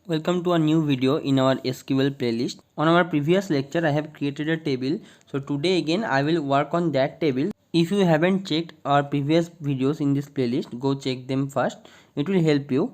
Welcome to a new video in our SQL playlist. On our previous lecture, I have created a table. So today again, I will work on that table. If you haven't checked our previous videos in this playlist, go check them first. It will help you.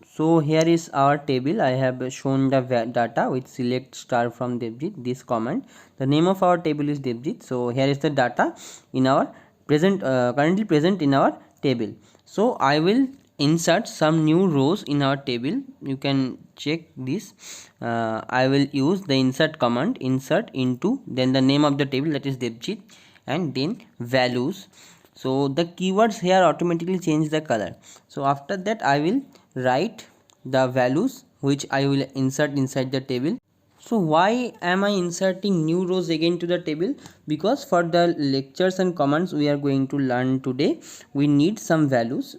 So here is our table. I have shown the data with select star from Devjit, this command. The name of our table is Devjit. So here is the data in our currently present in our table. So I will insert some new rows in our table. You can check this. I will use the insert command, insert into, then the name of the table, that is Devjit, and then values. So the keywords here automatically change the color. So after that I will write the values which I will insert inside the table. So why am I inserting new rows again to the table? Because for the lectures and commands we are going to learn today, we need some values.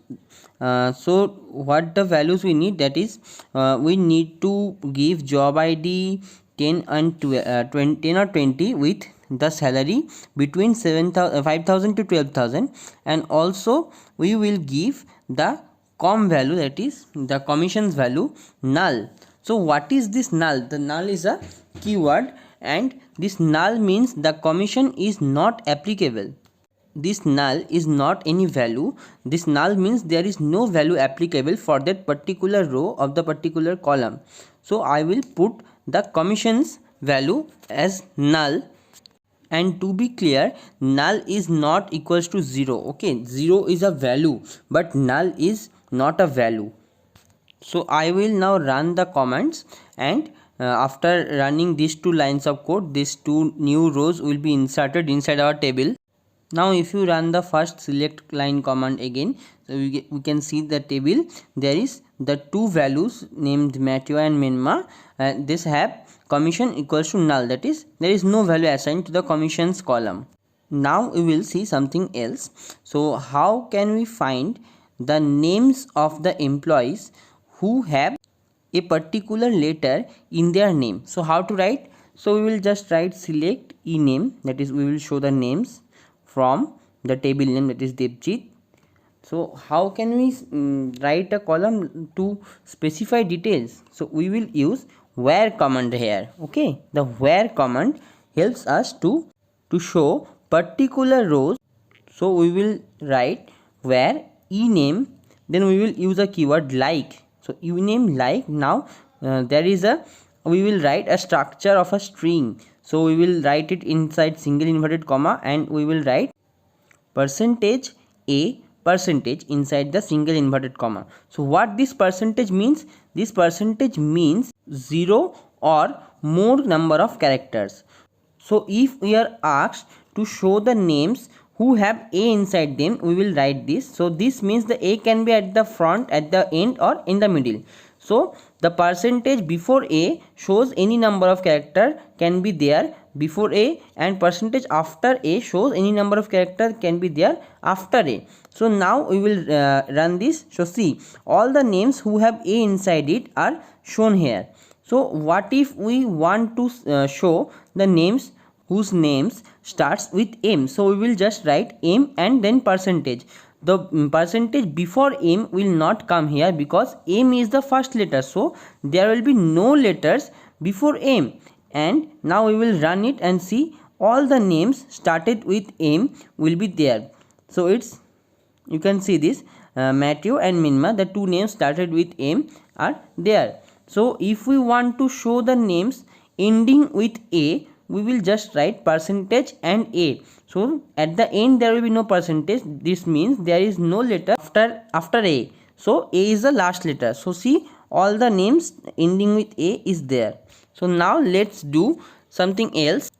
So what the values we need, that is we need to give job ID 10 and 20, 10 or 20 with the salary between 5,000 to 12,000, and also we will give the value, that is the commissions value, null. So what is this null? The null is a keyword, and this null means the commission is not applicable. This null is not any value. This null means there is no value applicable for that particular row of the particular column. So I will put the commissions value as null, and to be clear, null is not equals to 0. Okay, 0 is a value but null is not a value. So I will now run the commands, and after running these two lines of code, these two new rows will be inserted inside our table. Now if you run the first select line command again, so we can see the table. There is the two values named Matthew and Minma. This have commission equals to null, that is there is no value assigned to the commissions column. Now we will see something else. So how can we find the names of the employees who have a particular letter in their name? So how to write? So we will just write select ename, that is we will show the names from the table name, that is Devjit. So how can we write a column to specify details? So we will use where command here. Okay, the where command helps us to show particular rows. So we will write where ename, then we will use a keyword like. So ename like. Now there is a, we will write a structure of a string. So we will write it inside single inverted comma, and we will write percentage a percentage inside the single inverted comma. So what this percentage means? This percentage means 0 or more number of characters. So if we are asked to show the names who have a inside them, we will write this. So this means the a can be at the front, at the end, or in the middle. So the percentage before a shows any number of character can be there before a, and percentage after a shows any number of character can be there after a. So now we will run this. So see, all the names who have a inside it are shown here. So what if we want to show the names whose names starts with M? So we will just write M and then percentage. The percentage before M will not come here because M is the first letter, so there will be no letters before M. And now we will run it and see all the names started with M will be there. So it's, you can see this Matthew and Minma, the two names started with M are there. So if we want to show the names ending with A, we will just write percentage and a. So at the end there will be no percentage. This means there is no letter after a. So a is the last letter. So see, all the names ending with a is there. So now let's do something else.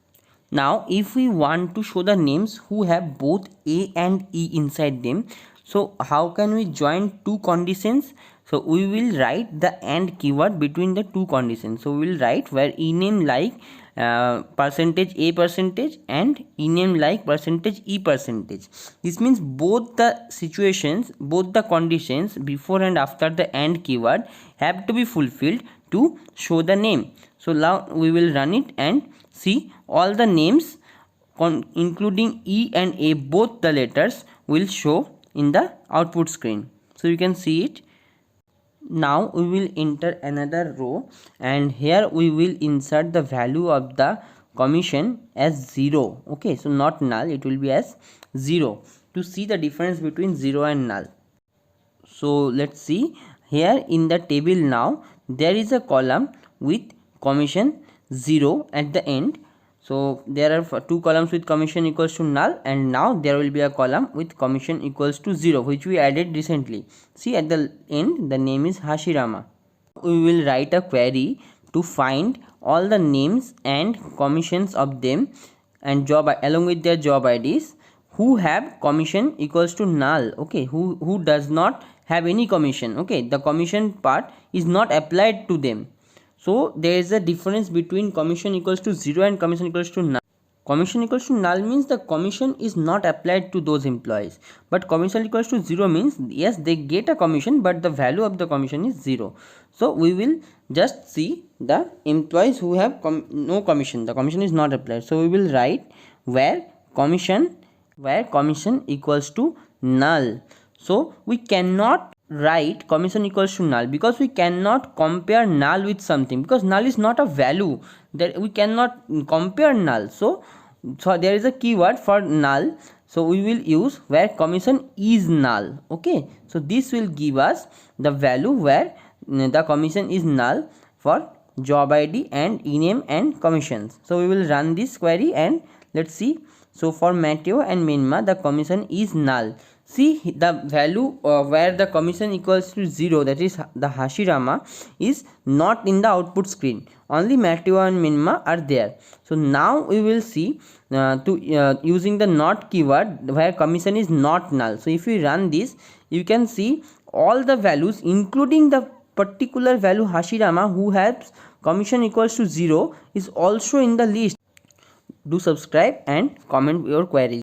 Now if we want to show the names who have both a and e inside them, so how can we join two conditions? So we will write the AND keyword between the two conditions. So we will write where ename like percentage a percentage and ename like percentage e percentage. This means both the situations, both the conditions before and after the AND keyword have to be fulfilled to show the name. So now we will run it and see all the names including e and a, both the letters will show in the output screen. So you can see it. Now we will enter another row, and here we will insert the value of the commission as 0. Okay, so not null, it will be as 0 to see the difference between 0 and null. So let's see here in the table. Now there is a column with commission 0 at the end. So there are two columns with commission equals to null, and now there will be a column with commission equals to 0, which we added recently. See, at the end the name is Hashirama. We will write a query to find all the names and commissions of them and job along with their job IDs who have commission equals to null. Okay, who does not have any commission. Okay, the commission part is not applied to them. So there is a difference between commission equals to 0 and commission equals to null. Commission equals to null means the commission is not applied to those employees, but commission equals to 0 means yes, they get a commission, but the value of the commission is 0. So we will just see the employees who have no commission, the commission is not applied. So we will write where commission equals to null. So we cannot write commission equals to null because we cannot compare null with something, because null is not a value, that we cannot compare null. So there is a keyword for null, so we will use where commission is null. Okay, so this will give us the value where the commission is null for job ID and ename and commissions. So we will run this query and let's see. So for Matteo and Minma, the commission is null. See, the value where the commission equals to 0, that is the Hashirama, is not in the output screen. Only Matteo and Minma are there. So now we will see using the not keyword where commission is not null. So if we run this, you can see all the values including the particular value Hashirama who has commission equals to 0 is also in the list. Do subscribe and comment your queries.